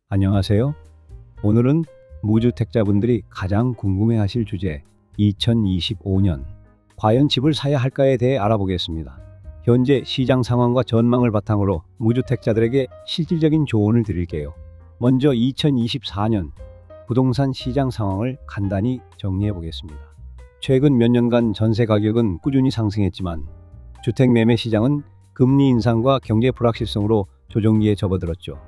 안녕하세요. 오늘은 무주택자분들이 가장 궁금해하실 주제 2025년 과연 집을 사야 할까에 대해 알아보겠습니다. 현재 시장 상황과 전망을 바탕으로 무주택자들에게 실질적인 조언을 드릴게요. 먼저 2024년 부동산 시장 상황을 간단히 정리해 보겠습니다. 최근 몇 년간 전세 가격은 꾸준히 상승했지만 주택 매매 시장은 금리 인상과 경제 불확실성으로 조정기에 접어들었죠.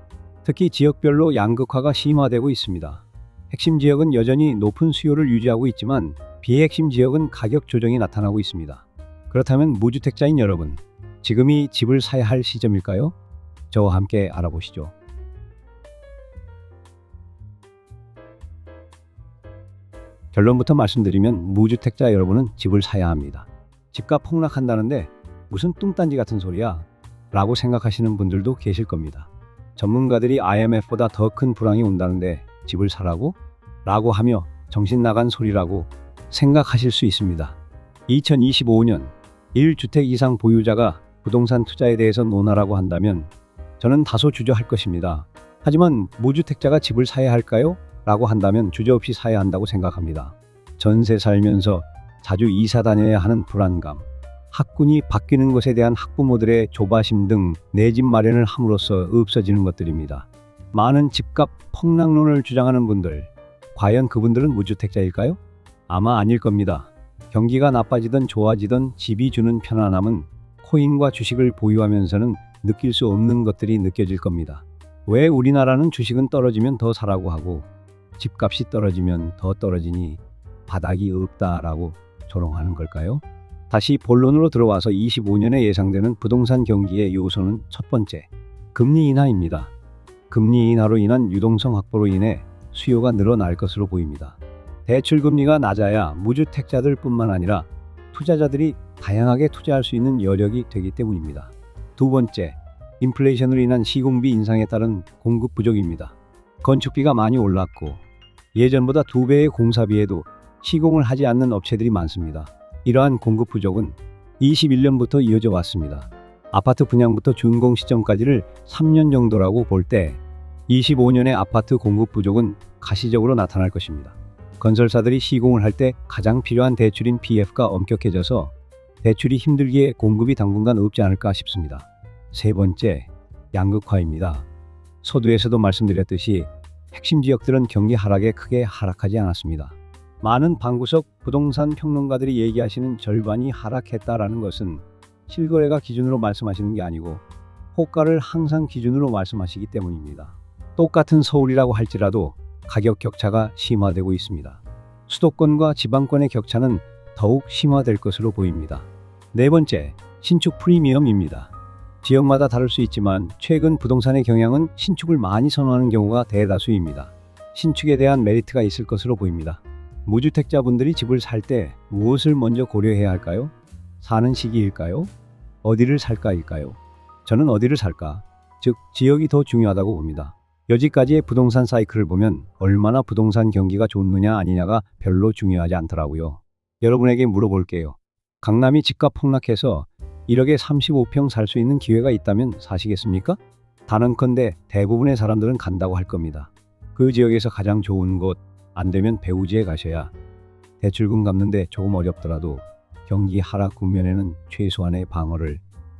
특히 지역별로 양극화가 심화되고 있습니다. 핵심 지역은 여전히 높은 수요를 유지하고 있지만 비핵심 지역은 가격 조정이 나타나고 있습니다. 그렇다면 무주택자인 여러분, 지금이 집을 사야 할 시점일까요? 저와 함께 알아보시죠. 결론부터 말씀드리면 무주택자 여러분은 집을 사야 합니다. 집값 폭락한다는데 무슨 뚱딴지 같은 소리야? 라고 생각하시는 분들도 계실 겁니다. 전문가들이 IMF보다 더 큰 불황이 온다는데 집을 사라고? 라고 하며 정신 나간 소리라고 생각하실 수 있습니다. 2025년 1주택 이상 보유자가 부동산 투자에 대해서 논하라고 한다면 저는 다소 주저할 것입니다. 하지만 무주택자가 집을 사야 할까요? 라고 한다면 주저없이 사야 한다고 생각합니다. 전세 살면서 자주 이사 다녀야 하는 불안감, 학군이 바뀌는 것에 대한 학부모들의 조바심 등 내 집 마련을 함으로써 없어지는 것들입니다. 많은 집값 폭락론을 주장하는 분들, 과연 그분들은 무주택자일까요? 아마 아닐 겁니다. 경기가 나빠지든 좋아지든 집이 주는 편안함은 코인과 주식을 보유하면서는 느낄 수 없는 것들이 느껴질 겁니다. 왜 우리나라는 주식은 떨어지면 더 사라고 하고 집값이 떨어지면 더 떨어지니 바닥이 없다라고 조롱하는 걸까요? 다시 본론으로 들어와서 25년에 예상되는 부동산 경기의 요소는 첫 번째, 금리 인하입니다. 금리 인하로 인한 유동성 확보로 인해 수요가 늘어날 것으로 보입니다. 대출 금리가 낮아야 무주택자들 뿐만 아니라 투자자들이 다양하게 투자할 수 있는 여력이 되기 때문입니다. 두 번째, 인플레이션으로 인한 시공비 인상에 따른 공급 부족입니다. 건축비가 많이 올랐고 예전보다 2배의 공사비에도 시공을 하지 않는 업체들이 많습니다. 이러한 공급 부족은 21년부터 이어져 왔습니다. 아파트 분양부터 준공 시점까지를 3년 정도라고 볼 때 25년의 아파트 공급 부족은 가시적으로 나타날 것입니다. 건설사들이 시공을 할 때 가장 필요한 대출인 PF가 엄격해져서 대출이 힘들기에 공급이 당분간 없지 않을까 싶습니다. 세 번째, 양극화입니다. 서두에서도 말씀드렸듯이 핵심 지역들은 경기 하락에 크게 하락하지 않았습니다. 많은 방구석 부동산 평론가들이 얘기하시는 절반이 하락했다라는 것은 실거래가 기준으로 말씀하시는 게 아니고 호가를 항상 기준으로 말씀하시기 때문입니다. 똑같은 서울이라고 할지라도 가격 격차가 심화되고 있습니다. 수도권과 지방권의 격차는 더욱 심화될 것으로 보입니다. 네 번째, 신축 프리미엄입니다. 지역마다 다를 수 있지만 최근 부동산의 경향은 신축을 많이 선호하는 경우가 대다수입니다. 신축에 대한 메리트가 있을 것으로 보입니다. 무주택자분들이 집을 살 때 무엇을 먼저 고려해야 할까요? 사는 시기일까요? 어디를 살까일까요? 저는 어디를 살까? 즉, 지역이 더 중요하다고 봅니다. 여지까지의 부동산 사이클을 보면 얼마나 부동산 경기가 좋느냐 아니냐가 별로 중요하지 않더라고요. 여러분에게 물어볼게요. 강남이 집값 폭락해서 1억에 35평 살 수 있는 기회가 있다면 사시겠습니까? 단언컨대 대부분의 사람들은 간다고 할 겁니다. 그 지역에서 가장 좋은 곳, 안 되면 배우지에 가셔야 대출금 갚는데 조금 어렵더라도 경기 하락 국면에는 최소한의 방어를,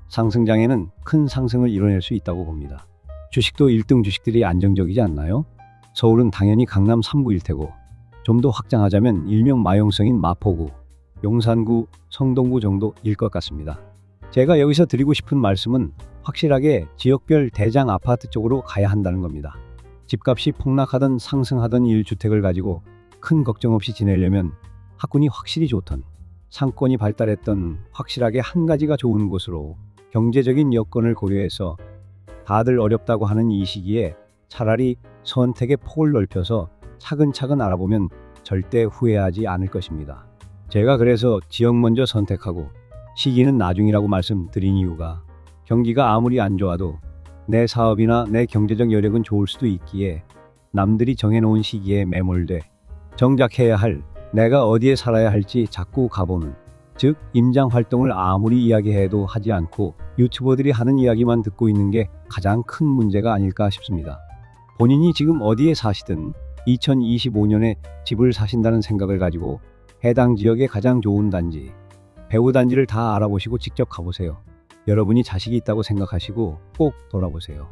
상승장에는 큰 상승을 이뤄낼 수 있다고 봅니다. 주식도 1등 주식들이 안정적이지 않나요? 서울은 당연히 강남 3구일 테고 좀 더 확장하자면 일명 마용성인 마포구, 용산구, 성동구 정도일 것 같습니다. 제가 여기서 드리고 싶은 말씀은 확실하게 지역별 대장 아파트 쪽으로 가야 한다는 겁니다. 집값이 폭락하든 상승하든 1주택을 가지고 큰 걱정 없이 지내려면 학군이 확실히 좋던, 상권이 발달했던 확실하게 한 가지가 좋은 곳으로 경제적인 여건을 고려해서 다들 어렵다고 하는 이 시기에 차라리 선택의 폭을 넓혀서 차근차근 알아보면 절대 후회하지 않을 것입니다. 제가 그래서 지역 먼저 선택하고 시기는 나중이라고 말씀드린 이유가 경기가 아무리 안 좋아도 내 사업이나 내 경제적 여력은 좋을 수도 있기에 남들이 정해놓은 시기에 매몰돼 정작 해야 할, 내가 어디에 살아야 할지 자꾸 가보는, 즉 임장 활동을 아무리 이야기해도 하지 않고 유튜버들이 하는 이야기만 듣고 있는 게 가장 큰 문제가 아닐까 싶습니다. 본인이 지금 어디에 사시든 2025년에 집을 사신다는 생각을 가지고 해당 지역의 가장 좋은 단지, 배후 단지를 다 알아보시고 직접 가보세요. 여러분이 자식이 있다고 생각하시고 꼭 돌아보세요.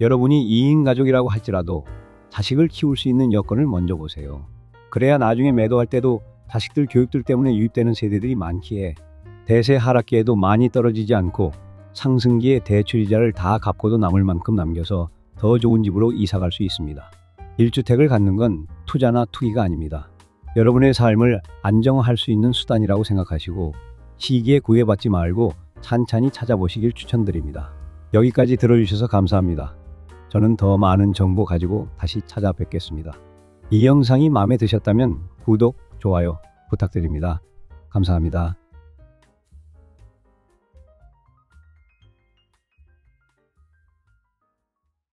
여러분이 2인 가족이라고 할지라도 자식을 키울 수 있는 여건을 먼저 보세요. 그래야 나중에 매도할 때도 자식들 교육들 때문에 유입되는 세대들이 많기에 대세 하락기에도 많이 떨어지지 않고 상승기에 대출이자를 다 갚고도 남을 만큼 남겨서 더 좋은 집으로 이사갈 수 있습니다. 1주택을 갖는 건 투자나 투기가 아닙니다. 여러분의 삶을 안정화할 수 있는 수단이라고 생각하시고 시기에 구애받지 말고 찬찬히 찾아보시길 추천드립니다. 여기까지 들어주셔서 감사합니다. 저는 더 많은 정보 가지고 다시 찾아뵙겠습니다. 이 영상이 마음에 드셨다면 구독, 좋아요 부탁드립니다. 감사합니다.